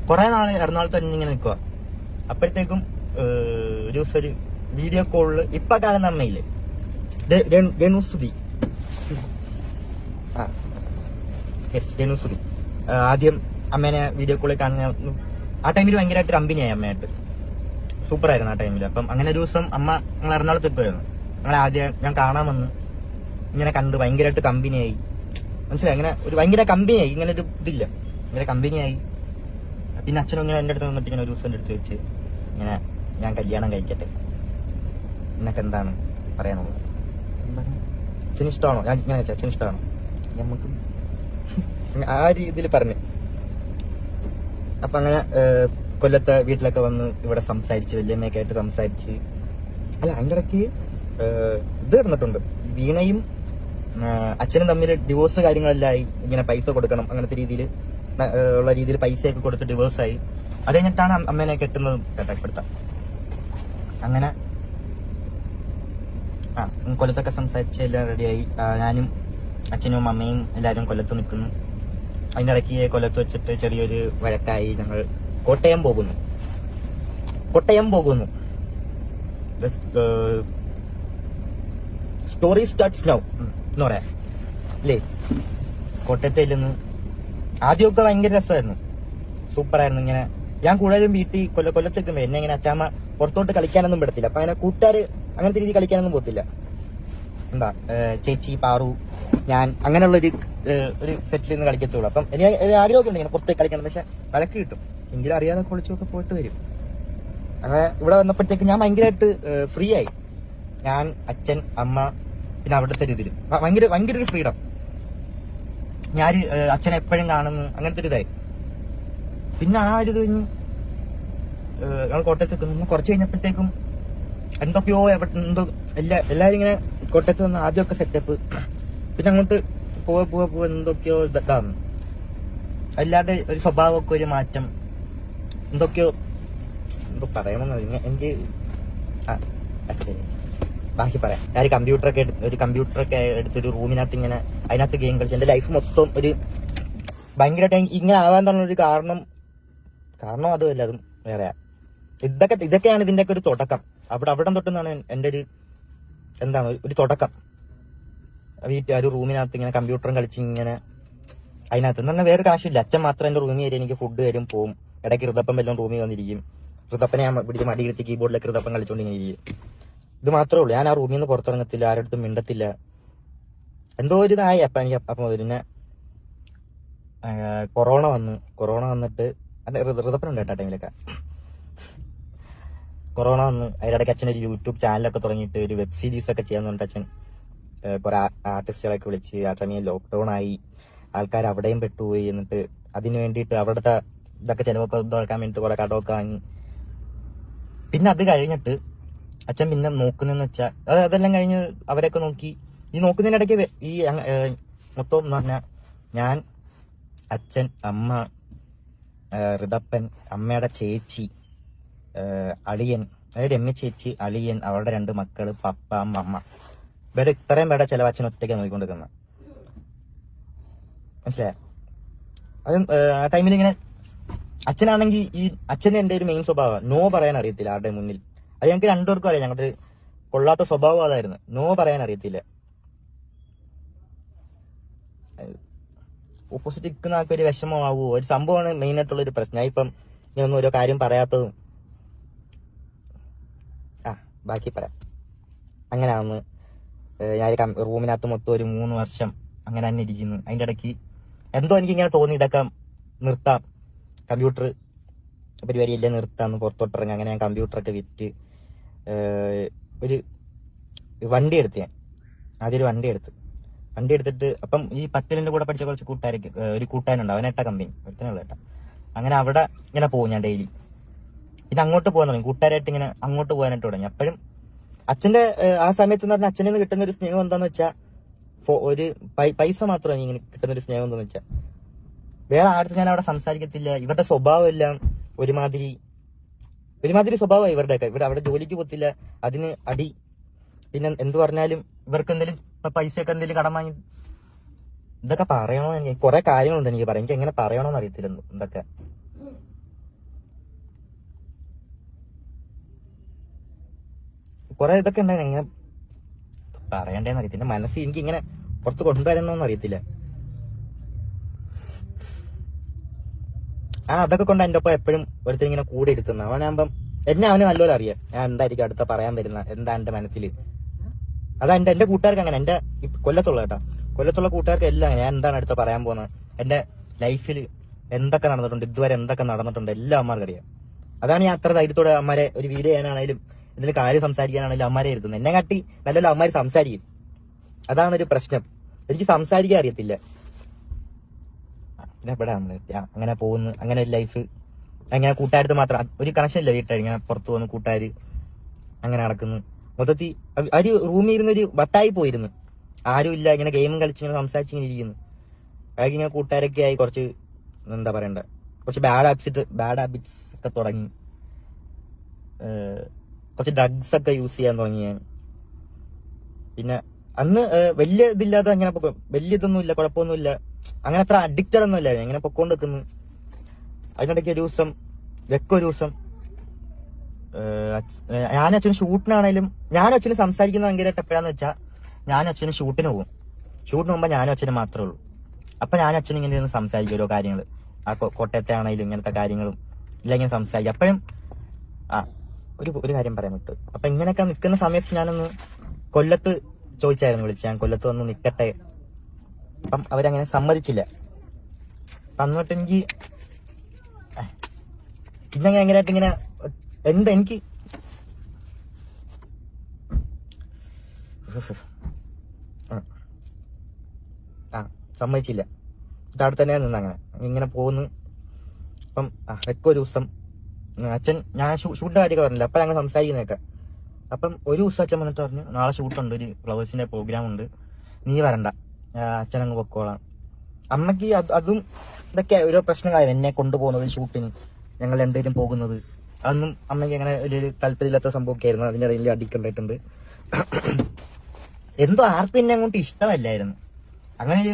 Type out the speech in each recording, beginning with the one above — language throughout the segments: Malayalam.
കുറെ നാള് എറണാകുളത്ത് തന്നെ ഇങ്ങനെ നിൽക്കുക. അപ്പോഴത്തേക്കും ഒരു ദിവസം ഒരു വീഡിയോ കോളില് ഇപ്പൊ കാണുന്ന അമ്മയില്ലേ രേണുസുതി, രേണുസുതി ആദ്യം അമ്മേനെ വീഡിയോ കോളിൽ കാണുന്ന ആ ടൈമിൽ ഭയങ്കരമായിട്ട് കമ്പനിയായി അമ്മയായിട്ട്. സൂപ്പർ ആയിരുന്നു ആ ടൈമിൽ. അപ്പം അങ്ങനെ ഒരു ദിവസം അമ്മ ഞങ്ങൾ എറണാകുളത്ത് എത്തുമായിരുന്നു. ഞങ്ങളെ ആദ്യം ഞാൻ കാണാൻ വന്ന് ഇങ്ങനെ കണ്ട് ഭയങ്കരമായിട്ട് കമ്പനിയായി. മനസ്സിലായി? അങ്ങനെ ഒരു ഭയങ്കര കമ്പനിയായി. ഇങ്ങനെ ഒരു ഇതില്ല, ഭയങ്കര കമ്പനിയായി. പിന്നെ അച്ഛനും ഇങ്ങനെ എൻ്റെ അടുത്ത് വന്നിട്ട് ഇങ്ങനെ ഒരു ദിവസം എൻ്റെ അടുത്ത് വെച്ച് ഇങ്ങനെ ഞാൻ കല്യാണം കഴിക്കട്ടെ, എന്നൊക്കെ എന്താണ് പറയാനുള്ളത്? അച്ഛന് ഇഷ്ടമാണോ? ഞാൻ ഇങ്ങനെ വെച്ചാൽ അച്ഛന് ഇഷ്ടമാണോ നമുക്ക് ആ രീതിയിൽ പറഞ്ഞു. അപ്പൊ അങ്ങനെ കൊല്ലത്തെ വീട്ടിലൊക്കെ വന്ന് ഇവിടെ സംസാരിച്ച്, വല്യമ്മയൊക്കെ ആയിട്ട് സംസാരിച്ച്. അല്ല, അതിൻ്റെ ഇടയ്ക്ക് ഇത് കിടന്നിട്ടുണ്ട്. വീണയും അച്ഛനും തമ്മിൽ ഡിവോഴ്സ് കാര്യങ്ങളെല്ലാം ആയി. ഇങ്ങനെ പൈസ കൊടുക്കണം അങ്ങനത്തെ രീതിയിൽ ഉള്ള രീതിയിൽ പൈസയൊക്കെ കൊടുത്ത് ഡിവോഴ്സായി. അത് കഴിഞ്ഞിട്ടാണ് അമ്മേനെ കെട്ടുന്നത് കേട്ടപ്പെടുത്താം. അങ്ങനെ കൊല്ലത്തൊക്കെ സംസാരിച്ച് എല്ലാം റെഡിയായി. ഞാനും അച്ഛനും അമ്മയും എല്ലാവരും കൊല്ലത്ത് നിൽക്കുന്നു. അതിൻ്റെ ഇടയ്ക്ക് കൊല്ലത്ത് വെച്ചിട്ട് ചെറിയൊരു വഴക്കായി. ഞങ്ങൾ കോട്ടയം പോകുന്നു. സ്റ്റോറി സ്റ്റാർട്ട്സ് നൗ എന്ന് പറയാം അല്ലേ? കോട്ടയത്തെ ഇല്ലെന്ന് ആദ്യമൊക്കെ ഭയങ്കര രസമായിരുന്നു, സൂപ്പറായിരുന്നു. ഇങ്ങനെ ഞാൻ കൂടുതലും വീട്ടിൽ കൊല്ലത്തേക്കുമ്പോ എന്നെ ഇങ്ങനെ അച്ചാമ്മ പുറത്തോട്ട് കളിക്കാനൊന്നും വിടത്തില്ല. അപ്പൊ അങ്ങനെ കൂട്ടുകാർ അങ്ങനത്തെ രീതി കളിക്കാനൊന്നും പോകത്തില്ല. എന്താ ചേച്ചി, പാറു, ഞാൻ അങ്ങനെയുള്ള ഒരു സെറ്റിൽ നിന്ന് കളിക്കത്തുള്ളൂ. അപ്പം എനിക്ക് ആഗ്രഹമൊക്കെ ഉണ്ട് ഇങ്ങനെ പുറത്തേക്ക് കളിക്കണം. പക്ഷെ വഴക്ക് കിട്ടും. എങ്കിലും അറിയാതെ കുളിച്ചൊക്കെ പോയിട്ട് വരും. അങ്ങനെ ഇവിടെ വന്നപ്പോഴത്തേക്ക് ഞാൻ ഭയങ്കരമായിട്ട് ഫ്രീ ആയി. ഞാൻ, അച്ഛൻ, അമ്മ, പിന്നെ അവിടുത്തെ രീതിയിൽ ഭയങ്കര ഒരു ഫ്രീഡം. ഞാൻ അച്ഛനെ എപ്പോഴും കാണുന്നു, അങ്ങനത്തെ ഒരു ഇതായി. പിന്നെ ആ ഒരു ഇത് കഴിഞ്ഞ് ഞങ്ങൾ കോട്ടയത്ത് നിന്ന് കുറച്ച് കഴിഞ്ഞപ്പോഴത്തേക്കും എന്തൊക്കെയോ എന്തോ എല്ലാവരും ഇങ്ങനെ കോട്ടയത്ത് വന്ന് ആദ്യമൊക്കെ സെറ്റപ്പ്. പിന്നെ അങ്ങോട്ട് പോവാ എന്തൊക്കെയോ ഇതാണ്. എല്ലാവരുടെ ഒരു സ്വഭാവമൊക്കെ ഒരു മാറ്റം, എന്തൊക്കെയോ എന്തോ പറയണമെന്ന് എനിക്ക് ബാക്കി പറയാം. ഞാൻ ഒരു കമ്പ്യൂട്ടറൊക്കെ എടുത്തൊരു റൂമിനകത്ത് ഇങ്ങനെ അതിനകത്ത് ഗെയിം കളിച്ച് എന്റെ ലൈഫ് മൊത്തം ഒരു ഭയങ്കരമായിട്ട് ഇങ്ങനെ ആവാൻ പറഞ്ഞൊരു കാരണം അതുമല്ല, അതും വേറെയാ. ഇതൊക്കെയാണ് ഇതിന്റെയൊക്കെ ഒരു തുടക്കം. അവിടെ തൊട്ടെന്നാണ് എന്റെ ഒരു തുടക്കം. ഒരു റൂമിനകത്ത് ഇങ്ങനെ കമ്പ്യൂട്ടറും കളിച്ച് ഇങ്ങനെ അതിനകത്ത് എന്ന് പറഞ്ഞാൽ വേറെ കാശില്ല. അച്ഛൻ മാത്രം എന്റെ റൂമിൽ കയറി എനിക്ക് ഫുഡ് തരും, പോവും. ഇടയ്ക്ക് ഋതപ്പം വല്ലതും റൂമിൽ വന്നിരിക്കും. ഋതപ്പനെ ഞാൻ പിടിച്ച് മടിയിരുത്തി കീബോർഡിലൊക്കെ ഋതപ്പം കളിച്ചോണ്ട് ഇങ്ങനെ ഇരിക്കും. ഇത് മാത്രമേ ഉള്ളൂ. ഞാൻ ആ റൂമിൽ നിന്ന് പുറത്തിറങ്ങത്തില്ല, ആരുടെ മിണ്ടത്തില്ല. എന്തോ ഒരു ഇതായി അപ്പം മുതൽ. പിന്നെ കൊറോണ വന്നിട്ട് ഋതപ്പനുണ്ട് കേട്ടോ ടൈമിലൊക്കെ. കൊറോണ വന്ന് അതിനിടയ്ക്ക് അച്ഛൻ ഒരു യൂട്യൂബ് ചാനലൊക്കെ തുടങ്ങിയിട്ട് ഒരു വെബ് സീരീസ് ഒക്കെ ചെയ്യാൻ പറഞ്ഞിട്ട് അച്ഛൻ കുറെ ആർട്ടിസ്റ്റുകളൊക്കെ വിളിച്ച്. ആ സമയം ലോക്ക്ഡൌൺ ആയി, ആൾക്കാർ അവിടെയും പെട്ടുപോയി. എന്നിട്ട് അതിന് വേണ്ടിയിട്ട് അവിടുത്തെ ഇതൊക്കെ ചിലവൊക്കെ നോക്കാൻ വേണ്ടിയിട്ട് കുറെ കടമൊക്കെ വാങ്ങി. പിന്നെ അത് കഴിഞ്ഞിട്ട് അച്ഛൻ പിന്നെ നോക്കുന്നതെന്ന് വെച്ചാൽ അതെല്ലാം കഴിഞ്ഞ് അവരൊക്കെ നോക്കി. ഈ നോക്കുന്നതിനിടയ്ക്ക് ഈ മൊത്തം എന്ന് പറഞ്ഞാൽ ഞാൻ, അച്ഛൻ, അമ്മ, ഋതപ്പൻ, അമ്മയുടെ ചേച്ചി, അളിയൻ, അതായത് രമ്യ ചേച്ചി, അളിയൻ, അവളുടെ 2 മക്കള്, പപ്പ, അമ്മ, ഇവരുടെ ഇത്രയും പേരുടെ ചിലവ് അച്ഛൻ ഒറ്റയ്ക്ക് നോക്കിക്കൊണ്ടിരിക്കുന്നത്. മനസ്സിലായ? അത് ആ ടൈമിൽ ഇങ്ങനെ അച്ഛനാണെങ്കിൽ അച്ഛന് എന്റെ ഒരു മെയിൻ സ്വഭാവം നോ പറയാൻ അറിയത്തില്ല ആരുടെ മുന്നിൽ. അത് ഞങ്ങൾക്ക് 2 പേർക്കും അറിയാം. ഞങ്ങളുടെ കൊള്ളാത്ത സ്വഭാവം അതായിരുന്നു, നോ പറയാൻ അറിയത്തില്ല. ഓപ്പോസിറ്റ് നിൽക്കുന്ന ആൾക്ക് ഒരു വിഷമമാവുമോ, ഒരു സംഭവമാണ് മെയിൻ ആയിട്ടുള്ള ഒരു പ്രശ്നം. ഞാൻ ഇപ്പം ഇങ്ങനൊന്നും ഓരോ കാര്യം പറയാത്തതും. ബാക്കി പറയാം. അങ്ങനെയാണെന്ന് ഞാൻ റൂമിനകത്ത് മൊത്തം ഒരു 3 വർഷം അങ്ങനെ തന്നെ ഇരിക്കുന്നു. അതിൻ്റെ ഇടയ്ക്ക് എന്തോ എനിക്കിങ്ങനെ തോന്നി ഇതൊക്കെ നിർത്താം, കമ്പ്യൂട്ടർ പരിപാടിയെല്ലാം നിർത്താമെന്ന്, പുറത്തോട്ടിറങ്ങാം. അങ്ങനെ ഞാൻ കമ്പ്യൂട്ടറൊക്കെ വിറ്റ് ഒരു വണ്ടി എടുത്ത്. ഞാൻ ആദ്യം ഒരു വണ്ടി എടുത്തിട്ട് അപ്പം ഈ 10ന്റെ കൂടെ പഠിച്ച കുറച്ച് ഒരു കൂട്ടുകാരുണ്ട്, അവനേട്ട കമ്പനി ഒരുത്തനുള്ള ഏട്ടാ. അങ്ങനെ അവിടെ ഇങ്ങനെ പോകും ഞാൻ ഡെയിലി. പിന്നെ അങ്ങോട്ട് പോകാൻ തുടങ്ങി, കൂട്ടുകാരായിട്ട് ഇങ്ങനെ അങ്ങോട്ട് പോകാനായിട്ട് തുടങ്ങി. അപ്പോഴും അച്ഛന്റെ ആ സമയത്ത് എന്ന് പറഞ്ഞാൽ അച്ഛനിൽ നിന്ന് കിട്ടുന്ന ഒരു സ്നേഹം എന്താന്ന് വെച്ചാൽ ഒരു പൈസ മാത്രമാണ് ഇങ്ങനെ കിട്ടുന്ന ഒരു സ്നേഹം എന്താന്ന് വെച്ചാൽ. വേറെ ആടുത്ത് ഞാൻ അവിടെ സംസാരിക്കത്തില്ല. ഇവരുടെ സ്വഭാവം എല്ലാം ഒരുമാതിരി സ്വഭാവമായി ഇവരുടെയൊക്കെ. അവിടെ ജോലിക്ക് പോകത്തില്ല, അതിന് അടി. പിന്നെ എന്ത് പറഞ്ഞാലും ഇവർക്ക് എന്തെങ്കിലും പൈസയൊക്കെ എന്തെങ്കിലും കടം വാങ്ങി. ഇതൊക്കെ പറയണോ? എനിക്ക് കുറെ കാര്യങ്ങളുണ്ട് എനിക്ക് പറയാം. എനിക്ക് എങ്ങനെ പറയണോന്ന് അറിയത്തില്ല. എന്തൊക്കെ കുറെ ഇതൊക്കെ ഉണ്ടായിരുന്നു. ഇങ്ങനെ പറയണ്ടേന്ന് അറിയത്തില്ല, മനസ്സിൽ എനിക്ക് ഇങ്ങനെ പുറത്ത് കൊണ്ടുവരണമെന്ന് അറിയത്തില്ല. അതൊക്കെ കൊണ്ട് എന്റെ ഒപ്പം എപ്പോഴും ഒരുത്തർ ഇങ്ങനെ കൂടെ എടുത്തുന്ന അവനാകുമ്പം എന്നെ അവന് നല്ലപോലെ അറിയാം ഞാൻ എന്തായിരിക്കും അടുത്ത പറയാൻ വരുന്ന, എന്താ എന്റെ മനസ്സിൽ. അതാ എന്റെ കൂട്ടുകാർക്ക് അങ്ങനെ, എന്റെ കൊല്ലത്തുള്ള കേട്ടാ, കൊല്ലത്തുള്ള കൂട്ടുകാർക്ക് എല്ലാം ഞാൻ എന്താണ് അടുത്ത പറയാൻ പോകുന്നത്, എന്റെ ലൈഫിൽ എന്തൊക്കെ നടന്നിട്ടുണ്ട്, ഇതുവരെ എന്തൊക്കെ നടന്നിട്ടുണ്ട് എല്ലാം അമ്മമാർക്ക് അറിയാം. അതാണ് ഞാൻ അത്ര ധൈര്യത്തോടെ അമ്മമാരെ ഒരു വീഡിയോ ചെയ്യാനാണെങ്കിലും ഇതിന് കാര്യം സംസാരിക്കാനാണെങ്കിലും അമ്മമാരെ ഇരുത്തുന്നത്. എന്നെ കാട്ടി നല്ലല്ലോ അമ്മമാര് സംസാരിക്കും. അതാണ് ഒരു പ്രശ്നം, എനിക്ക് സംസാരിക്കാൻ അറിയത്തില്ല. പിന്നെ എവിടെ നമ്മള് അങ്ങനെ പോകുന്നു, അങ്ങനെ ഒരു ലൈഫ്, അങ്ങനെ കൂട്ടുകാരത്ത് മാത്രം ഒരു കണക്ഷൻ ഇല്ല വീട്ടുകാർ, ഇങ്ങനെ പുറത്തു പോകുന്നു കൂട്ടുകാര് അങ്ങനെ നടക്കുന്നു. മൊത്തത്തിൽ ഒരു റൂമിൽ ഇരുന്നൊരു വട്ടായി പോയിരുന്നു, ആരും ഇല്ല, ഇങ്ങനെ ഗെയിമും കളിച്ചിങ്ങനെ സംസാരിച്ചിങ്ങനെ ഇരിക്കുന്നു. അയാൾക്ക് ഇങ്ങനെ കൂട്ടുകാരൊക്കെ ആയി കുറച്ച് എന്താ പറയണ്ട, കുറച്ച് ബാഡ് ഹാബിറ്റ്സ് ഒക്കെ തുടങ്ങി, കുറച്ച് ഡ്രഗ്സ് ഒക്കെ യൂസ് ചെയ്യാൻ തുടങ്ങി ഞാൻ. പിന്നെ അന്ന് വലിയ ഇതില്ലാതെ അങ്ങനെ വലിയ ഇതൊന്നും ഇല്ല, കുഴപ്പമൊന്നുമില്ല, അങ്ങനെ അത്ര അഡിക്റ്റഡ് ഒന്നും ഇല്ല, ഇങ്ങനെ പൊക്കോണ്ട് വെക്കുന്നു. അതിനിടയ്ക്ക് ഒരു ദിവസം ഒരു ദിവസം ഞാനും അച്ഛനും ഷൂട്ടിനാണേലും ഞാനും അച്ഛനും സംസാരിക്കുന്നത് ഭയങ്കരമായിട്ട് എപ്പോഴാന്ന് വെച്ചാൽ ഞാനും അച്ഛനും ഷൂട്ടിന് പോകുമ്പോൾ ഞാനും അച്ഛനും മാത്രമേ ഉള്ളൂ. അപ്പൊ ഞാനും അച്ഛനും ഇങ്ങനെ ഇരുന്ന് സംസാരിക്കും ഓരോ കാര്യങ്ങൾ, ആ കോട്ടയത്തെ ആണെങ്കിലും ഇങ്ങനത്തെ കാര്യങ്ങളും എല്ലാം ഇങ്ങനെ സംസാരിക്കും. അപ്പോഴും ഒരു കാര്യം പറയാൻ വിട്ടു. അപ്പൊ ഇങ്ങനെയൊക്കെ നിൽക്കുന്ന സമയത്ത് ഞാനൊന്ന് കൊല്ലത്ത് ചോദിച്ചായിരുന്നു, വിളിച്ച് ഞാൻ കൊല്ലത്ത് വന്ന് നിൽക്കട്ടെ. അപ്പം അവരങ്ങനെ സമ്മതിച്ചില്ല. അന്നോട്ട് എനിക്ക് പിന്നെ ഭയങ്കരമായിട്ട് ഇങ്ങനെ എനിക്ക് സമ്മതിച്ചില്ല. അവിടെ തന്നെ നിന്നങ്ങനെ ഇങ്ങനെ പോകുന്നു. അപ്പം ഒരു ദിവസം അച്ഛൻ, ഞാൻ ഷൂട്ടിന്റെ കാര്യമൊക്കെ പറഞ്ഞില്ല, അപ്പൊ ഞങ്ങൾ സംസാരിക്കുന്നതൊക്കെ. അപ്പം ഒരു ദിവസം അച്ഛൻ വന്നിട്ട് പറഞ്ഞു, നാളെ ഷൂട്ടുണ്ട്, ഒരു ഫ്ലവേഴ്സിന്റെ പ്രോഗ്രാം ഉണ്ട്, നീ വരണ്ട, അച്ഛനങ്ങ് പൊക്കോളാം. അമ്മയ്ക്ക് അതും ഇതൊക്കെ ഓരോ പ്രശ്നങ്ങളായത്, എന്നെ കൊണ്ടുപോകുന്നത് ഷൂട്ടിന്, ഞങ്ങൾ രണ്ടുപേരും പോകുന്നത്, അതൊന്നും അമ്മയ്ക്ക് അങ്ങനെ ഒരു താല്പര്യമില്ലാത്ത സംഭവമൊക്കെ ആയിരുന്നു. അതിൻ്റെ ഇടയിൽ അടിക്കണ്ടായിട്ടുണ്ട്. എന്തോ ആർക്കും എന്നെ അങ്ങോട്ട് ഇഷ്ടമല്ലായിരുന്നു, അങ്ങനെ ഒരു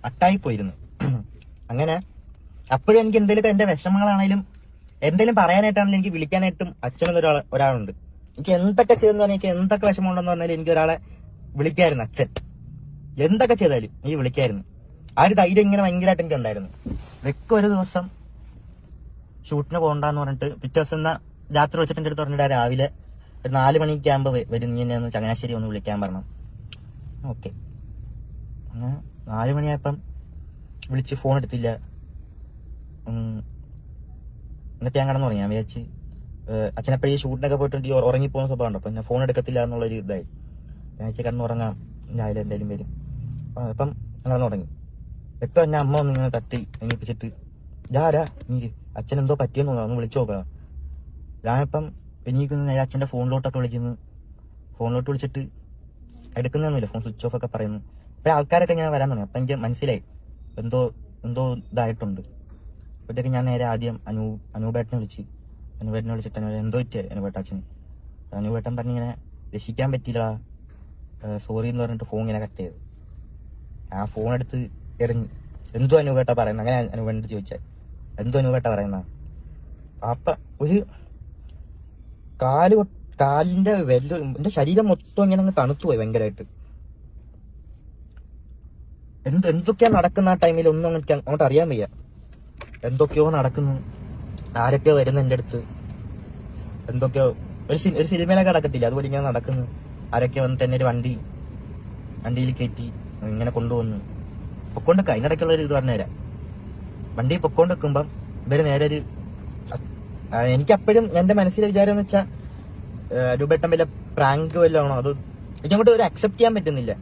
അട്ടായി പോയിരുന്നു. അങ്ങനെ അപ്പോഴും എനിക്ക് എന്തെങ്കിലുമൊക്കെ എന്റെ വിഷമങ്ങളാണെങ്കിലും എന്തെങ്കിലും പറയാനായിട്ടാണെങ്കിലും എനിക്ക് വിളിക്കാനായിട്ടും അച്ഛനെന്ന് ഒരാളുണ്ട്. എനിക്ക് എന്തൊക്കെ ചെയ്തെന്ന് പറഞ്ഞാൽ, എനിക്ക് എന്തൊക്കെ വിഷമമുണ്ടെന്ന് പറഞ്ഞാലും എനിക്ക് ഒരാളെ വിളിക്കായിരുന്നു. അച്ഛൻ എന്തൊക്കെ ചെയ്താലും എനിക്ക് വിളിക്കായിരുന്നു. ആ ഒരു ധൈര്യം ഇങ്ങനെ ഭയങ്കരമായിട്ട് എനിക്ക് ഉണ്ടായിരുന്നു. ഒരു ദിവസം ഷൂട്ടിന് പോകണ്ടെന്ന് പറഞ്ഞിട്ട് പിറ്റേ ദിവസം രാത്രി വിളിച്ചിട്ട് എൻ്റെ അടുത്ത് പറഞ്ഞിട്ട് രാവിലെ ഒരു 4 മണിക്ക് ആകുമ്പോൾ വരും, നീ എന്നെ ഒന്ന് ചങ്ങനാശ്ശേരി ഒന്ന് വിളിക്കാൻ പറഞ്ഞു. ഓക്കെ, അങ്ങനെ 4 മണിയായപ്പം വിളിച്ച് ഫോൺ എടുത്തില്ല. എന്നിട്ട് ഞാൻ കിടന്നു തുടങ്ങി. ഞാൻ വിചാരിച്ച് അച്ഛനെപ്പോഴും ഷൂട്ടിനൊക്കെ പോയിട്ട് ഉറങ്ങിപ്പോകുന്ന സ്വഭാവമുണ്ട്, അപ്പം ഞാൻ ഫോൺ എടുക്കത്തില്ല എന്നുള്ളൊരു ഇതായി. ഞാൻ വെച്ചാൽ കിടന്നുറങ്ങാം, രാവിലെ എന്തായാലും വരും. അപ്പം കിടന്നു തുടങ്ങി. എന്നെ അമ്മ ഒന്ന് ഇങ്ങനെ തട്ടി എണീപ്പിച്ചിട്ട്, ഇതാരാ നീ, അച്ഛനെന്തോ പറ്റിയെന്ന് തോന്നുന്നു, ഒന്ന് വിളിച്ചു നോക്കാം. ഞാനിപ്പം എണീക്കുന്ന നേരെ അച്ഛൻ്റെ ഫോണിലോട്ടൊക്കെ വിളിക്കുന്നു. ഫോണിലോട്ട് വിളിച്ചിട്ട് എടുക്കുന്നൊന്നുമില്ല, ഫോൺ സ്വിച്ച് ഓഫ് ഒക്കെ പറയുന്നു. ഇപ്പം ആൾക്കാരൊക്കെ ഞാൻ വരാൻ തുടങ്ങി. അപ്പം എനിക്ക് മനസ്സിലായി എന്തോ ഇതായിട്ടുണ്ട്. അപ്പോഴത്തേക്ക് ഞാൻ നേരെ ആദ്യം അനൂപേട്ടനെ വിളിച്ചിട്ട് എന്തോ പറ്റിയ അനൂപേട്ട അച്ഛന്. അനൂപേട്ടൻ പറഞ്ഞിങ്ങനെ രക്ഷിക്കാൻ പറ്റില്ല, സോറി എന്ന് പറഞ്ഞിട്ട് ഫോൺ ഇങ്ങനെ കട്ട് ചെയ്ത്. ആ ഫോൺ എടുത്ത് എറിഞ്ഞ്, എന്തോ അനൂപേട്ട പറയുന്നത്, അങ്ങനെ അനൂപേട്ടൻ ചോദിച്ചാൽ എന്തോ അനൂപേട്ട പറയുന്ന. അപ്പൊ ഒരു കാലിന്റെ എന്റെ ശരീരം മൊത്തം ഇങ്ങനെ അങ്ങ് തണുത്തുപോയി ഭയങ്കരമായിട്ട്. എന്തൊക്കെയാ നടക്കുന്ന ആ ടൈമിൽ ഒന്നും അങ്ങോട്ട് അറിയാൻ വയ്യ. എന്തൊക്കെയോ നടക്കുന്നു, ആരൊക്കെയോ വരുന്നു എൻ്റെ അടുത്ത്, എന്തൊക്കെയോ ഒരു സിനിമയിലൊക്കെ നടക്കത്തില്ല അതുപോലെ ഇങ്ങനെ നടക്കുന്നു. ആരൊക്കെയോ വന്നിട്ട് എന്നെ ഒരു വണ്ടിയിൽ കയറ്റി ഇങ്ങനെ കൊണ്ടുവന്നു പൊക്കോണ്ടൊക്കെ. അതിനിടയ്ക്കുള്ള ഒരു ഇത് പറഞ്ഞുതരാം. വണ്ടി പൊക്കോണ്ട് വെക്കുമ്പം ഇവര് നേരെ എനിക്കപ്പോഴും എന്റെ മനസ്സിലെ വിചാരം എന്ന് വെച്ചാൽ രൂപേട്ടൻ വല്ല പ്രാങ്ക് വല്ലതാണോ, അത് എനിക്കങ്ങോട്ട് ഒരു അക്സെപ്റ്റ് ചെയ്യാൻ പറ്റുന്നില്ല.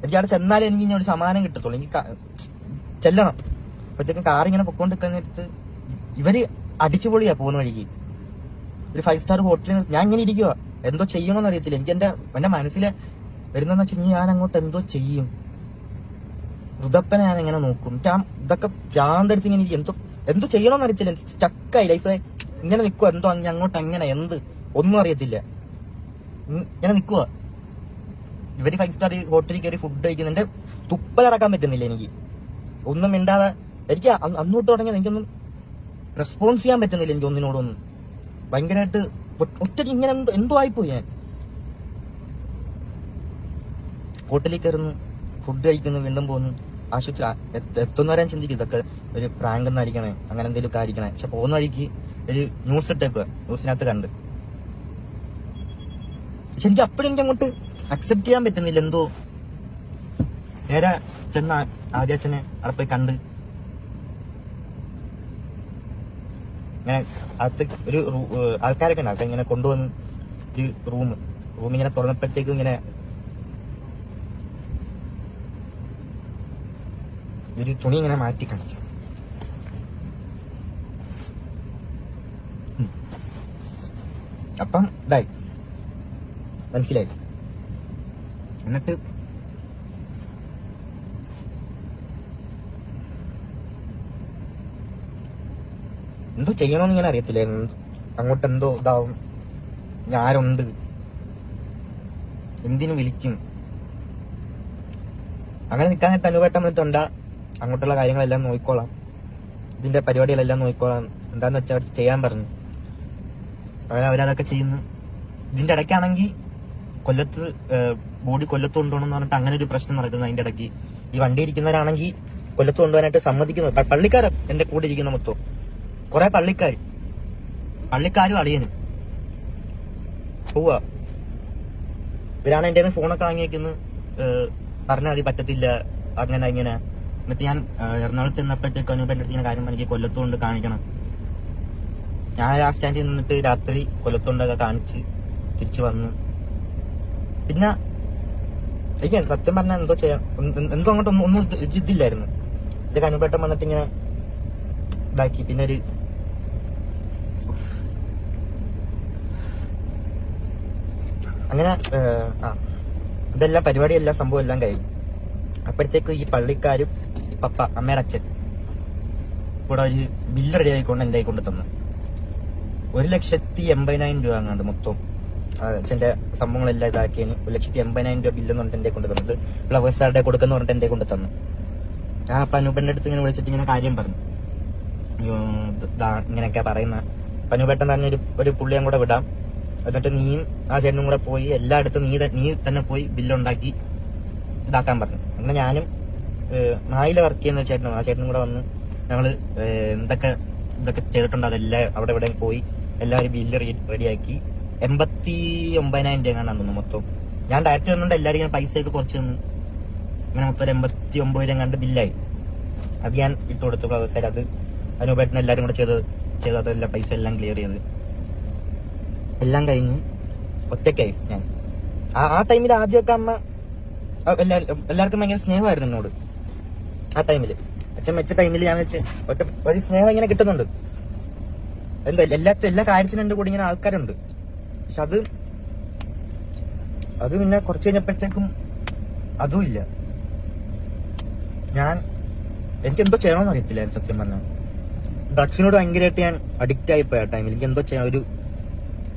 എനിക്ക് അവിടെ ചെന്നാലേ എനിക്ക് ഇനി ഒരു സമാധാനം കിട്ടത്തുള്ളൂ, എനിക്ക് ചെല്ലണം. അപ്പോഴത്തേക്കും കാർ ഇങ്ങനെ പൊക്കോണ്ട് നിൽക്കുന്നിടത്ത് ഇവര് അടിച്ചുപൊളിയാ പോകുന്ന വഴിക്ക്. ഒരു 5 സ്റ്റാർ ഹോട്ടലിൽ ഞാൻ ഇങ്ങനെ ഇരിക്കുക, എന്തോ ചെയ്യണമെന്ന് അറിയത്തില്ല. എനിക്ക് എന്റെ മനസ്സിലെ വരുന്നതെന്ന് വെച്ചാൽ ഞാൻ അങ്ങോട്ട് എന്തോ ചെയ്യും, ഋതപ്പനെ ഞാൻ ഇങ്ങനെ നോക്കും. ഇതൊക്കെ ഭ്രാന്തടിച്ച് ഇങ്ങനെ എന്തോ ചെയ്യണമെന്ന് അറിയത്തില്ല. സ്റ്റക്കായി ലൈഫ് ഇങ്ങനെ നിൽക്കുക, എന്തോ അങ്ങോട്ട് അങ്ങനെ ഒന്നും അറിയത്തില്ല, ഇങ്ങനെ നിൽക്കുക. ഇവര് 5 സ്റ്റാർ ഹോട്ടലിൽ കയറി ഫുഡ് കഴിക്കുന്നുണ്ട്, തുപ്പലിറക്കാൻ പറ്റുന്നില്ല എനിക്ക്, ഒന്നും മിണ്ടാതെ. എനിക്ക് അന്നോട്ട് തുടങ്ങിയത് എനിക്കൊന്നും റെസ്പോൺസ് ചെയ്യാൻ പറ്റുന്നില്ല, എനിക്ക് ഒന്നിനോടൊന്നും. ഭയങ്കരമായിട്ട് ഒറ്റയ്ക്ക് ഇങ്ങനെ എന്തോ ആയിപ്പോയി. ഞാൻ ഹോട്ടലിൽ കയറുന്നു, ഫുഡ് കഴിക്കുന്നു, വീണ്ടും പോകുന്നു, ആശുപത്രി എത്തുന്നവരാൻ ചിന്തിക്കും ഇതൊക്കെ ഒരു പ്രാങ്ക് എന്നായിരിക്കണേ, അങ്ങനെ എന്തെങ്കിലും ആയിരിക്കണേ. പക്ഷെ പോകുന്ന വഴിക്ക് ഒരു ന്യൂസ് ഇട്ടേക്കുക, ന്യൂസിനകത്ത് കണ്ട്. പക്ഷെ എനിക്ക് അപ്പോഴും എനിക്ക് അങ്ങോട്ട് അക്സെപ്റ്റ് ചെയ്യാൻ പറ്റുന്നില്ല. എന്തോ നേരെ ചെന്ന ആദ്യച്ഛനെ അവിടെ പോയി കണ്ട് ഇങ്ങനെ അകത്ത് ഒരു ആൾക്കാരൊക്കെ ഉണ്ട്. ഇങ്ങനെ കൊണ്ടുവന്ന് ഒരു റൂം ഇങ്ങനെ തുറന്നപ്പോഴത്തേക്കും ഇങ്ങനെ ഒരു തുണി ഇങ്ങനെ മാറ്റി കാണിച്ചു. അപ്പം ഇതായി മനസ്സിലായി. എന്നിട്ട് എന്തോ ചെയ്യണമെന്ന് ഇങ്ങനെ അറിയത്തില്ലായിരുന്നു. അങ്ങോട്ട് എന്തോ ഇതാവും, ആരുണ്ട്, എന്തിനു വിളിക്കും, അങ്ങനെ നിൽക്കാൻ നേരത്തെ അനുവേട്ടം വന്നിട്ടുണ്ടാ അങ്ങോട്ടുള്ള കാര്യങ്ങളെല്ലാം നോക്കിക്കോളാം, ഇതിന്റെ പരിപാടികളെല്ലാം നോക്കിക്കോളാം, എന്താന്ന് വെച്ചാൽ അവർ ചെയ്യാൻ പറഞ്ഞു. അങ്ങനെ അവരതൊക്കെ ചെയ്യുന്നു. ഇതിന്റെ ഇടയ്ക്കാണെങ്കിൽ കൊല്ലത്ത് ബോഡി കൊല്ലത്ത് കൊണ്ടുപോകണം പറഞ്ഞിട്ട് അങ്ങനെ ഒരു പ്രശ്നം നടക്കുന്നു. അതിന്റെ ഇടയ്ക്ക് ഈ വണ്ടി ഇരിക്കുന്നവരാണെങ്കിൽ കൊല്ലത്ത് കൊണ്ടുപോകാനായിട്ട് സമ്മതിക്കുന്നു. പള്ളിക്കാരൻ എന്റെ കൂടെ ഇരിക്കുന്ന മൊത്തം കുറെ പള്ളിക്കാരും അളിയനും പോവാ. ഇവരാണ് എന്റെ ഫോണൊക്കെ വാങ്ങിയേക്കുന്നു, പറഞ്ഞാൽ മതി, പറ്റത്തില്ല, അങ്ങനെ ഇങ്ങനെ. എന്നിട്ട് ഞാൻ എറണാകുളത്ത് നിന്നപ്പോഴത്തേക്ക് അനുപ എന്റെ അടുത്ത് കാര്യം എനിക്ക് കൊല്ലത്തുകൊണ്ട് കാണിക്കണം. ഞാൻ ആ സ്റ്റാൻഡിൽ നിന്നിട്ട് രാത്രി കൊല്ലത്തുകൊണ്ടൊക്കെ കാണിച്ച് തിരിച്ചു വന്നു. പിന്നെ എനിക്ക് സത്യം പറഞ്ഞാൽ എന്തോ ചെയ്യാം, എന്തോ അങ്ങോട്ട് ഒന്നും ഇതില്ലായിരുന്നു. ഇത് അനുപേട്ടം വന്നിട്ട് ഇങ്ങനെ ഇതാക്കി. പിന്നെ ഒരു അങ്ങനെ ഇതെല്ലാം പരിപാടിയെല്ലാം സംഭവം എല്ലാം കഴിഞ്ഞു. അപ്പോഴത്തേക്ക് ഈ പള്ളിക്കാരും ഈ പപ്പ അമ്മയുടെ അച്ഛൻ കൂടെ ഒരു ബില്ല് റെഡി ആയിക്കൊണ്ട് എന്റെ കൊണ്ട് തന്നു. 1,80,000 രൂപ അങ്ങാണ്ട് മൊത്തം അച്ഛന്റെ സംഭവങ്ങളെല്ലാം ഇതാക്കിയതിന് 1,80,000 രൂപ ബില്ലെന്ന് പറഞ്ഞിട്ട് എന്റെ കൊണ്ട് തന്നത്. ഫ്ലവേഴ്സാരുടെ കൊടുക്കുന്ന പറഞ്ഞിട്ട് എന്റെ കൊണ്ട് തന്നു. ഞാൻ അപ്പൊ അനൂപന്റെ അടുത്ത് ഇങ്ങനെ വിളിച്ചിട്ട് ഇങ്ങനെ കാര്യം പറഞ്ഞു, ഇങ്ങനെയൊക്കെ പറയുന്ന പനുപേട്ടൻ തന്നെ ഒരു പുള്ളിയും കൂടെ വിടാം, എന്നിട്ട് നീയും ആ ചേട്ടനും കൂടെ പോയി എല്ലായിടത്തും നീ തന്നെ പോയി ബില്ലുണ്ടാക്കി ഇതാക്കാൻ പറഞ്ഞു. അങ്ങനെ ഞാനും നായില വർക്ക് ചെയ്യുന്ന ചേട്ടനും ആ ചേട്ടനും കൂടെ വന്ന് ഞങ്ങള് ഇതൊക്കെ ചെയ്തിട്ടുണ്ട്. അതെല്ലാം അവിടെ ഇവിടെ പോയി എല്ലാവരും ബില്ല് റെഡിയാക്കി. 89,000 രൂപ കാണാൻ മൊത്തം. ഞാൻ ഡയറക്റ്റ് വന്നുകൊണ്ട് എല്ലാവരും ഇങ്ങനെ പൈസയൊക്കെ കുറച്ച് തന്നു. അങ്ങനെ മൊത്തം 89,000 കണ്ട് ബില്ലായി. അത് ഞാൻ ഇട്ട് കൊടുത്തു ഫ്ലവേഴ്സായി. അത് അനുപേട്ടൻ എല്ലാവരും കൂടെ ചെയ്തതെല്ലാം പൈസ എല്ലാം ക്ലിയർ ചെയ്ത് എല്ലാം കഴിഞ്ഞ് ഒറ്റയ്ക്കായി ഞാൻ. ആ ടൈമിൽ ആദ്യമൊക്കെ അമ്മ എല്ലാവർക്കും ഭയങ്കര സ്നേഹമായിരുന്നു എന്നോട്. ആ ടൈമില് അച്ഛൻ വെച്ച ടൈമിൽ ഞാൻ വെച്ച് ഒരു സ്നേഹം ഇങ്ങനെ കിട്ടുന്നുണ്ട്. എന്താ എല്ലാ കാര്യത്തിനും എന്റെ കൂടെ ഇങ്ങനെ ആൾക്കാരുണ്ട്. പക്ഷെ അത് പിന്നെ കുറച്ച് കഴിഞ്ഞപ്പോഴത്തേക്കും അതും ഇല്ല. എനിക്ക് എന്തോ ചെയ്യണമെന്ന് അറിയത്തില്ല സത്യം പറഞ്ഞാൽ. ഡ്രഗ്സിനോട് ഭയങ്കരമായിട്ട് ഞാൻ അഡിക്റ്റ് ആയിപ്പോയി ആ ടൈമിൽ. എനിക്ക് എന്തോ ചെയ്യാൻ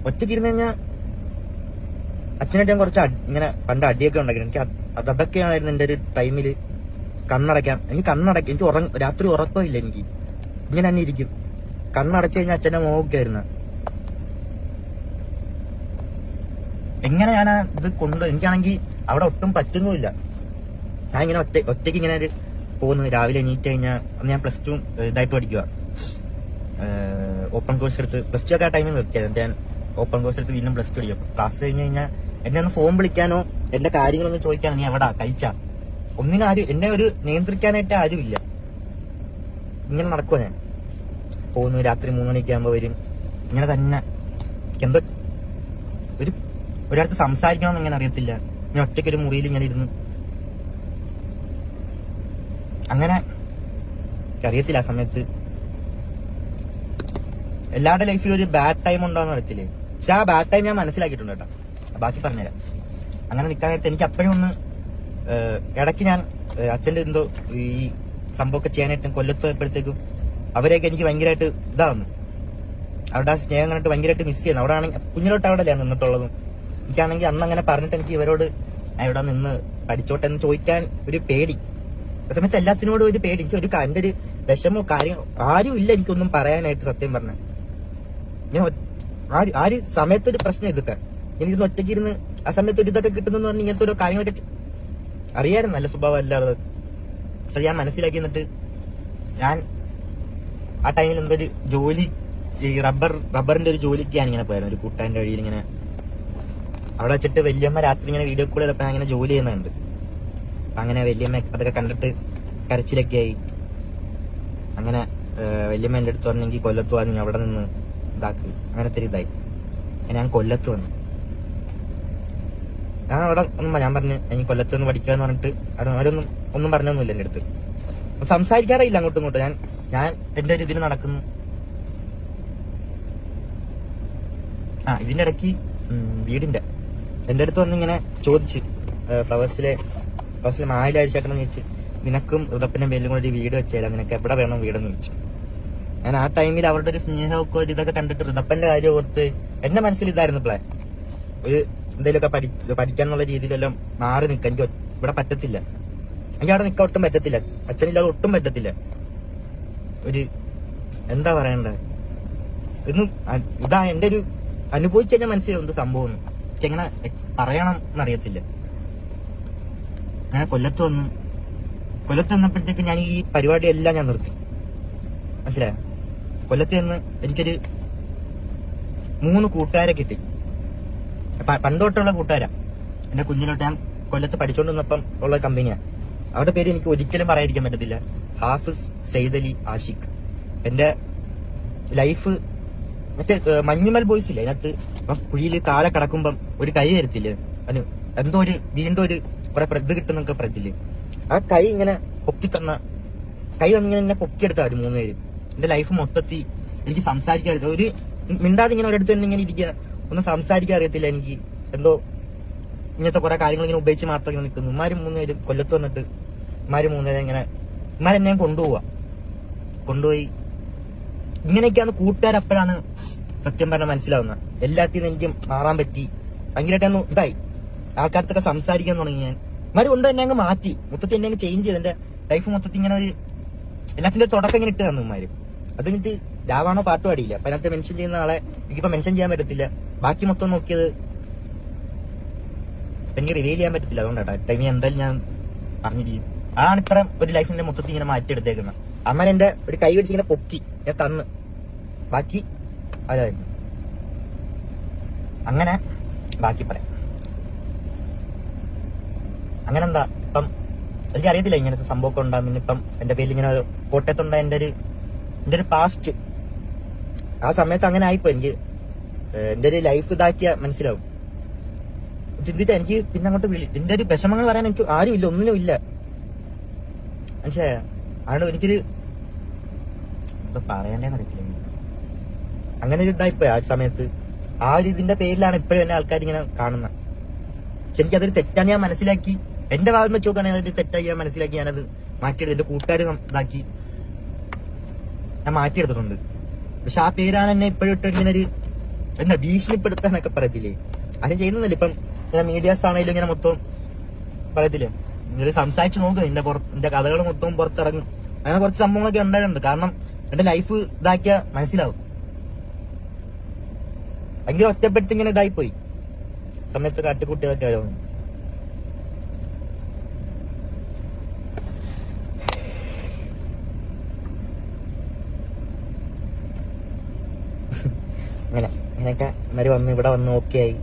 ഒറ്റയ്ക്ക് ഇരുന്ന് കഴിഞ്ഞാൽ അച്ഛനായിട്ട് ഞാൻ കുറച്ച് ഇങ്ങനെ പണ്ട് അടിയൊക്കെ ഉണ്ടാക്കി. എനിക്ക് അതൊക്കെയായിരുന്നു എന്റെ ഒരു ടൈമില് കണ്ണടയ്ക്കാൻ. എനിക്ക് രാത്രി ഉറക്കമില്ല. എനിക്ക് ഇങ്ങനെ തന്നെ ഇരിക്കും. കണ്ണടച്ചു കഴിഞ്ഞാൽ അച്ഛന്റെ മോഹൊക്കെയായിരുന്നു. എങ്ങനെ ഞാൻ ഇത് എനിക്കാണെങ്കിൽ അവിടെ ഒട്ടും പറ്റുന്നുമില്ല. ഞാൻ ഇങ്ങനെ ഒറ്റയ്ക്ക് ഇങ്ങനെ ഒരു പോകുന്നു. രാവിലെ എണീറ്റ് കഴിഞ്ഞാൽ ഞാൻ +2 ഇതായിട്ട് പഠിക്കുക, ഓപ്പൺ കോഴ്സ് എടുത്ത്. +2 ഒക്കെ ആ ടൈമിൽ നിർത്തിയത്. എന്നിട്ട് ഞാൻ ഓപ്പൺ കോഴ്സ് എടുത്ത് വീണ്ടും +2 പഠിക്കും. ക്ലാസ് കഴിഞ്ഞ് കഴിഞ്ഞാൽ എന്നെ ഒന്ന് ഫോൺ വിളിക്കാനോ എന്റെ കാര്യങ്ങളൊന്നും ചോദിക്കാനോ നീ എവിടാ കഴിച്ചാ ഒന്നിനും എന്നെ ഒരു നിയന്ത്രിക്കാനായിട്ട് ആരുമില്ല. ഇങ്ങനെ നടക്കുവോ ഞാൻ. പോകുന്നു, രാത്രി 3 മണിയൊക്കെ ആകുമ്പോ വരും. ഇങ്ങനെ തന്നെ എന്തോ ഒരിടത്ത് സംസാരിക്കണമെന്ന് ഇങ്ങനെ അറിയത്തില്ല. ഞാൻ ഒറ്റയ്ക്കൊരു മുറിയിൽ ഇങ്ങനെ ഇരുന്നു. അങ്ങനെ അറിയത്തില്ല ആ സമയത്ത്. എല്ലാവരുടെ ലൈഫിൽ ഒരു ബാഡ് ടൈം ഉണ്ടോന്ന് അറിയത്തില്ലേ. പക്ഷെ ആ ബാഡ് ടൈം ഞാൻ മനസ്സിലാക്കിയിട്ടുണ്ട് കേട്ടോ. ബാക്കി പറഞ്ഞുതരാം. അങ്ങനെ നിൽക്കാൻ നേരത്തെ എനിക്ക് അപ്പോഴും ഒന്ന് ഇടയ്ക്ക് ഞാൻ അച്ഛൻ്റെ എന്തോ ഈ സംഭവമൊക്കെ ചെയ്യാനായിട്ട് കൊല്ലത്ത് പോയപ്പോഴത്തേക്കും അവരെയൊക്കെ എനിക്ക് ഭയങ്കരമായിട്ട് ഇതാവുന്നു. അവരുടെ ആ സ്നേഹം കണ്ടിട്ട് ഭയങ്കരമായിട്ട് മിസ് ചെയ്യുന്നു. അവിടെ ആണെങ്കിൽ കുഞ്ഞിലോട്ട് അവിടെ അല്ലേ നിന്നിട്ടുള്ളതും. എനിക്കാണെങ്കിൽ അന്ന് അങ്ങനെ പറഞ്ഞിട്ട് എനിക്ക് ഇവരോട് ഇവിടെ നിന്ന് പഠിച്ചോട്ടെ എന്ന് ചോദിക്കാൻ ഒരു പേടി. ആ സമയത്ത് എല്ലാത്തിനോടും ഒരു പേടി. എനിക്ക് എന്റെ ഒരു വിഷമോ കാര്യങ്ങളോ ആരും ഇല്ല എനിക്കൊന്നും പറയാനായിട്ട് സത്യം പറഞ്ഞ. ഞാൻ ആ ഒരു സമയത്തൊരു പ്രശ്നം ഇതൊക്കെ എനിക്കൊന്ന് ഒറ്റയ്ക്ക് ഇരുന്ന് ആ സമയത്ത് ഒരു ഇതൊക്കെ കിട്ടുന്നെന്ന് പറഞ്ഞ് ഇങ്ങനത്തെ ഓരോ കാര്യങ്ങളൊക്കെ അറിയാനും നല്ല സ്വഭാവം അല്ലാതെ പക്ഷെ ഞാൻ മനസ്സിലാക്കി. എന്നിട്ട് ഞാൻ ആ ടൈമിൽ എന്തൊരു ജോലി ഈ റബ്ബറിന്റെ ഒരു ജോലിക്ക് ഞാൻ ഇങ്ങനെ പോയായിരുന്നു. ഒരു കൂട്ടാന്റെ വഴിയിൽ ഇങ്ങനെ അവിടെ വെച്ചിട്ട് വല്യമ്മ രാത്രി ഇങ്ങനെ വീഡിയോ കോൾ ചെയ്തപ്പോൾ അങ്ങനെ ജോലി ചെയ്യുന്നുണ്ട്. അങ്ങനെ വല്യമ്മ അതൊക്കെ കണ്ടിട്ട് കരച്ചിലൊക്കെ ആയി. അങ്ങനെ വല്യമ്മ എൻ്റെ അടുത്ത് പറഞ്ഞെങ്കിൽ കൊല്ലത്ത് വന്ന് അവിടെ നിന്ന് ഇതാക്കി അങ്ങനത്തെ ഒരു ഇതായി. ഞാൻ കൊല്ലത്ത് വന്നു. ഞാൻ അവിടെ ഞാൻ പറഞ്ഞു എനിക്ക് കൊല്ലത്ത് നിന്ന് പഠിക്കാന്ന് പറഞ്ഞിട്ട് അവരൊന്നും ഒന്നും പറഞ്ഞൊന്നുമില്ല എൻ്റെ അടുത്ത്. സംസാരിക്കാറില്ല അങ്ങോട്ടും ഇങ്ങോട്ടും. ഞാൻ എന്റെ ഒരു ഇതിന് നടക്കുന്നു. ഇതിന്റെ ഇടയ്ക്ക് വീടിന്റെ എന്റെ അടുത്ത് വന്ന് ഇങ്ങനെ ചോദിച്ച് ഫ്ലവേഴ്സിലെ മായിലായിരിച്ചേട്ടൻ ചോദിച്ച് നിനക്കും ഋതപ്പിന്റെ പേരിലും കൂടെ ഒരു വീട് വെച്ചേരാം, നിനക്ക് എവിടെ വേണം വീടെന്ന് ചോദിച്ചു. ഞാൻ ആ ടൈമിൽ അവരുടെ ഒരു സ്നേഹമൊക്കെ ഒരു ഇതൊക്കെ കണ്ടിട്ട് ഋതപ്പന്റെ കാര്യം ഓർത്ത് എന്റെ മനസ്സിൽ ഇതായിരുന്നു പ്ലാൻ. ഒരു എന്തെങ്കിലുമൊക്കെ പഠിക്കാന്നുള്ള രീതിയിലെല്ലാം മാറി നിൽക്കാൻ എനിക്ക് ഇവിടെ പറ്റത്തില്ല. എനിക്ക് അവിടെ നിൽക്കാൻ ഒട്ടും പറ്റത്തില്ല. അച്ഛനില്ലാതെ ഒട്ടും പറ്റത്തില്ല. ഒരു എന്താ പറയണ്ടേ ഇതൊന്നും ഇതാ എന്റെ ഒരു അനുഭവിച്ചു കഴിഞ്ഞാൽ മനസ്സിലാവും എന്ത് സംഭവം. എനിക്ക് എങ്ങനെ പറയണം എന്നറിയത്തില്ല. ഞാൻ കൊല്ലത്ത് വന്നപ്പോഴത്തേക്ക് ഞാൻ ഈ പരിപാടി എല്ലാം ഞാൻ നിർത്തി. മനസ്സിലായോ? കൊല്ലത്ത് നിന്ന് എനിക്കൊരു 3 കൂട്ടുകാരെ കിട്ടി. പണ്ടോട്ടുള്ള കൂട്ടുകാരാ. എന്റെ കുഞ്ഞിലോട്ട് ഞാൻ കൊല്ലത്ത് പഠിച്ചോണ്ടിരുന്നപ്പം ഉള്ള കമ്പനിയാ. അവരുടെ പേര് എനിക്ക് ഒരിക്കലും പറയാതിരിക്കാൻ പറ്റത്തില്ല. ഹാഫിസ്, സെയ്ദ് അലി, ആഷിഖ്. എന്റെ ലൈഫ് മറ്റേ മഞ്ഞുമൽ ബോയ്സ് ഇല്ല, അതിനകത്ത് കുഴിയിൽ താഴെ കിടക്കുമ്പം ഒരു കൈ വരത്തില്ലേ, അതിന് എന്തോ ഒരു വീണ്ടും ഒരു കുറെ പ്രത് കിട്ടുന്നൊക്കെ പറയത്തില്ലേ, ആ കൈ ഇങ്ങനെ പൊക്കി തന്ന കൈ തന്നിങ്ങനെ എന്നെ പൊക്കിയെടുത്താ ഒരു 3 പേര്. എന്റെ ലൈഫ് മൊത്തത്തിൽ എനിക്ക് സംസാരിക്കാൻ ഒരു മിണ്ടാതെ ഇങ്ങനെ ഒരിടത്ത് തന്നെ ഇങ്ങനെ ഇരിക്കുക, ഒന്നും സംസാരിക്കാൻ അറിയത്തില്ല എനിക്ക്. എന്തോ ഇങ്ങനത്തെ കുറെ കാര്യങ്ങൾ ഇങ്ങനെ ഉപയോഗിച്ച് മാത്രം ഇങ്ങനെ നിൽക്കുന്നു. ഇമാര് 3 പേര് കൊല്ലത്ത് വന്നിട്ട് ഇമാര് 3 പേരെ ഇങ്ങനെ ഇമാരെന്നെ കൊണ്ടുപോയി ഇങ്ങനെയൊക്കെയാണ് കൂട്ടുകാരപ്പോഴാണ് സത്യം പറഞ്ഞാൽ മനസ്സിലാവുന്നത്. എല്ലാത്തിനും എനിക്ക് മാറാൻ പറ്റി. ഭയങ്കരമായിട്ടൊന്ന് ഇതായി. ആൾക്കാർത്തൊക്കെ സംസാരിക്കാൻ തുടങ്ങി. ഞാൻ ഇമാര് കൊണ്ട് തന്നെ അങ്ങ് മാറ്റി, മൊത്തത്തിൽ എന്നെ അങ്ങ് ചേഞ്ച് ചെയ്ത് എന്റെ ലൈഫ് മൊത്തത്തിൽ ഇങ്ങനെ ഒരു എല്ലാത്തിന്റെ തുടക്കം ഇങ്ങനെ ഇട്ട് തന്നു ഇമാര്. അത് കഴിഞ്ഞിട്ട് രാവാണോ പാട്ട് പാടിയില്ല. അപ്പൊ അതിനകത്ത് മെൻഷൻ ചെയ്യുന്ന ആളെ എനിക്കിപ്പോ മെൻഷൻ ചെയ്യാൻ പറ്റത്തില്ല. ബാക്കി മൊത്തം നോക്കിയത് എനിക്ക് റിവീൽ ചെയ്യാൻ പറ്റത്തില്ല. അതുകൊണ്ടാട്ടോ ടൈമിൽ എന്തായാലും ഞാൻ പറഞ്ഞിരിക്കും. ആണ് ഇത്ര ഒരു ലൈഫിന്റെ മൊത്തത്തിൽ ഇങ്ങനെ മാറ്റിയെടുത്തേക്കുന്നത്. അമ്മ എന്റെ ഒരു കൈ പിടിച്ച് ഇങ്ങനെ പൊക്കി ഞാൻ തന്ന്, ബാക്കി അതായിരുന്നു. അങ്ങനെ ബാക്കി പറയാം. അങ്ങനെ എന്താ ഇപ്പം എനിക്ക് അറിയത്തില്ല ഇങ്ങനത്തെ സംഭവമൊക്കെ ഉണ്ടാകും. പിന്നെ ഇപ്പം എന്റെ പേരിൽ ഇങ്ങനെ കോട്ടയത്തുണ്ട എന്റെ ഒരു പാസ്റ്റ് ആ സമയത്ത് അങ്ങനെ ആയിപ്പോ എനിക്ക് എന്റെ ഒരു ലൈഫ് ഇതാക്കിയ മനസ്സിലാവും. ചിന്തിച്ചാ എനിക്ക് പിന്നെ അങ്ങോട്ട് എന്റെ ഒരു വിഷമങ്ങൾ പറയാൻ എനിക്ക് ആരും ഇല്ല, ഒന്നിനും ഇല്ല. മനസ്സിലായ അതുകൊണ്ട് എനിക്കൊരു എന്താ പറയണ്ടേന്ന് അറിയത്തില്ല. അങ്ങനെ ഒരു ഇതായിപ്പോ ആ സമയത്ത് ആ ഒരു ഇതിന്റെ പേരിലാണ് ഇപ്പോഴും എന്നെ ആൾക്കാർ ഇങ്ങനെ കാണുന്നത്. പക്ഷെ എനിക്കതൊരു തെറ്റാണ് ഞാൻ മനസ്സിലാക്കി. എന്റെ ഭാഗം വെച്ച് നോക്കുകയാണെങ്കിൽ അതൊരു തെറ്റായി ഞാൻ മനസ്സിലാക്കി. ഞാനത് മാറ്റിയെടുത്തു. എന്റെ കൂട്ടുകാർ ഇതാക്കി ഞാൻ മാറ്റിയെടുത്തിട്ടുണ്ട്. പക്ഷെ ആ പേരാണ് എന്നെ ഇപ്പോഴും ഇട്ട് ഇങ്ങനെ ഒരു എന്താ ഭീഷണിപ്പെടുത്താന്നൊക്കെ പറയത്തില്ലേ, അത് ചെയ്യുന്നില്ല. ഇപ്പം മീഡിയാസ് ആണെങ്കിലും ഇങ്ങനെ മൊത്തം പറയത്തില്ലേ, ഇങ്ങനെ സംസാരിച്ച് നോക്ക്, എന്റെ കഥകൾ മൊത്തം പുറത്തിറങ്ങും. അങ്ങനെ കുറച്ച് സംഭവങ്ങളൊക്കെ ഉണ്ടായിട്ടുണ്ട്. കാരണം എന്റെ ലൈഫ് ഇതാക്കിയ മനസ്സിലാവും. ഭയങ്കര ഒറ്റപ്പെട്ട് ഇങ്ങനെ ഇതായിപ്പോയി സമയത്ത് കാട്ടിക്കുട്ടികളൊക്കെ ആയിരുന്നു. അങ്ങനെയൊക്കെ ഇവര് വന്ന് ഇവിടെ വന്ന് ഓക്കെ ആയി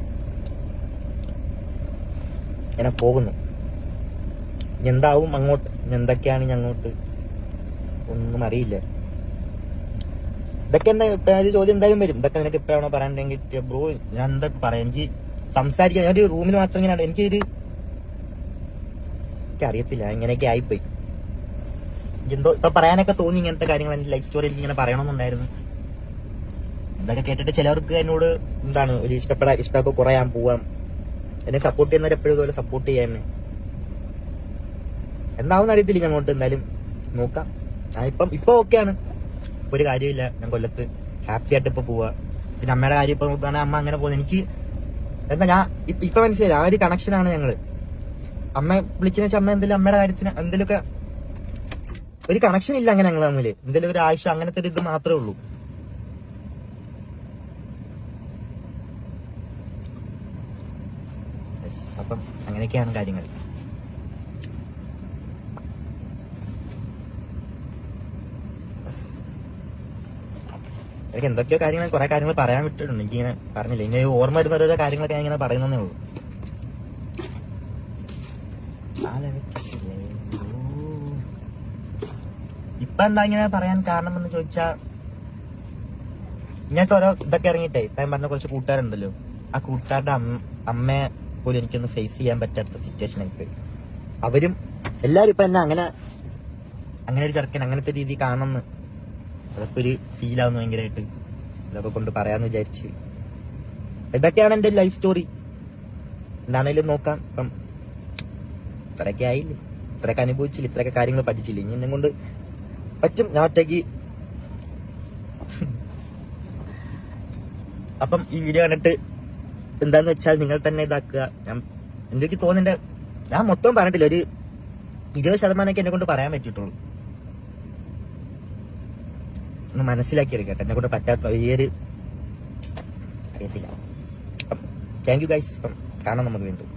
ഇങ്ങനെ പോകുന്നു. എന്താവും അങ്ങോട്ട്, എന്തൊക്കെയാണ് ഇനി അങ്ങോട്ട് ഒന്നും അറിയില്ല. ഇതൊക്കെ എന്താ ഒരു ചോദ്യം എന്തായാലും വരും. ഇതൊക്കെ നിനക്ക് എപ്പോഴാണോ പറയാണ്ടെങ്കിൽ ബ്രോ ഞാൻ എന്തൊക്കെ പറയാം, എനിക്ക് സംസാരിക്കാൻ ഞാൻ ഒരു റൂമിൽ മാത്രം ഇങ്ങനെ എനിക്ക് അറിയത്തില്ല. ഇങ്ങനെയൊക്കെ ആയിപ്പോയി. എന്തോ ഇപ്പൊ പറയാനൊക്കെ തോന്നി ഇങ്ങനത്തെ കാര്യങ്ങൾ. എന്റെ ലൈഫ് സ്റ്റോറി എനിക്ക് ഇങ്ങനെ പറയണമെന്നുണ്ടായിരുന്നു. ഇതൊക്കെ കേട്ടിട്ട് ചിലവർക്ക് എന്നോട് എന്താണ് ഒരു ഇഷ്ടമൊക്കെ കുറയാൻ പോവാം. എന്നെ സപ്പോർട്ട് ചെയ്യുന്നവർ എപ്പോഴും ഇതുപോലെ സപ്പോർട്ട് ചെയ്യാൻ. എന്താവുന്ന അറിയത്തില്ല അങ്ങോട്ട്. എന്തായാലും നോക്കാം. ഇപ്പൊ ഓക്കെയാണ്, ഒരു കാര്യമില്ല. ഞാൻ കൊല്ലത്ത് ഹാപ്പി ആയിട്ട് ഇപ്പൊ പോവാ. പിന്നെ അമ്മയുടെ കാര്യം ഇപ്പൊ നോക്കുകയാണെങ്കിൽ അമ്മ അങ്ങനെ പോകുന്നത് എനിക്ക് എന്താ ഞാൻ ഇപ്പൊ മനസ്സിലായി. ആ ഒരു കണക്ഷനാണ് ഞങ്ങള്. അമ്മ വിളിക്കുന്ന വെച്ചാൽ അമ്മ എന്തെങ്കിലും അമ്മയുടെ കാര്യത്തിന് എന്തെങ്കിലുമൊക്കെ ഒരു കണക്ഷൻ ഇല്ല അങ്ങനെ ഞങ്ങൾ തമ്മില്. എന്തെങ്കിലും ഒരു ആവശ്യം അങ്ങനത്തെ ഒരു ഇത് മാത്രമേ ഉള്ളൂ. അപ്പം അങ്ങനെയൊക്കെയാണ് കാര്യങ്ങൾ. എനിക്ക് എന്തൊക്കെയോ കാര്യങ്ങൾ കുറെ കാര്യങ്ങൾ പറയാൻ വിട്ടിട്ടുണ്ട്. എനിക്കിങ്ങനെ പറഞ്ഞില്ല, ഇങ്ങനെ ഓർമ്മ വരുന്ന ഓരോ കാര്യങ്ങളൊക്കെ ഞാൻ ഇങ്ങനെ പറയുന്നതേ ഉള്ളൂ. ഇപ്പൊ എന്താ ഇങ്ങനെ പറയാൻ കാരണം എന്ന് ചോദിച്ചാ, ഇങ്ങനത്തെ ഓരോ ഇതൊക്കെ ഇറങ്ങിയിട്ടേ ഇപ്പൊ ഞാൻ പറഞ്ഞ കുറച്ച് കൂട്ടുകാരുണ്ടല്ലോ, ആ കൂട്ടുകാരുടെ അമ്മയെ പോലും എനിക്കൊന്ന് ഫേസ് ചെയ്യാൻ പറ്റാത്ത സിറ്റുവേഷൻ ആയിപ്പോയി. അവരും എല്ലാരും ഇപ്പൊ എന്നെ അങ്ങനെ ഒരു ചെറുക്കൻ അങ്ങനത്തെ രീതി കാണണമെന്ന് അതൊക്കെ ഒരു ഫീൽ ആവുന്നു ഭയങ്കരമായിട്ട്. ഇതൊക്കെ കൊണ്ട് പറയാന്ന് വിചാരിച്ച്. ഇതൊക്കെയാണ് എന്റെ ലൈഫ് സ്റ്റോറി. എന്താണേലും നോക്കാം. ഇപ്പം ഇത്രയൊക്കെ ആയില്ലേ, ഇത്രയൊക്കെ അനുഭവിച്ചില്ല, ഇത്രയൊക്കെ കാര്യങ്ങൾ പഠിച്ചില്ല. ഇനി എന്നെ കൊണ്ട് പറ്റും, ഞാൻ ഒറ്റയ്ക്ക്. അപ്പം ഈ വീഡിയോ കണ്ടിട്ട് എന്താന്ന് വെച്ചാൽ നിങ്ങൾ തന്നെ ഇതാക്കുക. എനിക്ക് തോന്നുന്നുണ്ട് ഞാൻ മൊത്തം പറഞ്ഞിട്ടില്ല, ഒരു 20% എന്നെ കൊണ്ട് പറയാൻ പറ്റിയിട്ടുള്ളൂ. ഒന്ന് മനസ്സിലാക്കിയെടുക്കട്ടെ, എന്നെ കൊണ്ട് പറ്റാത്ത ഈ ഒരു അറിയത്തില്ല. അപ്പം താങ്ക് യു ഗൈസ്. അപ്പം കാണാം നമുക്ക് വീണ്ടും.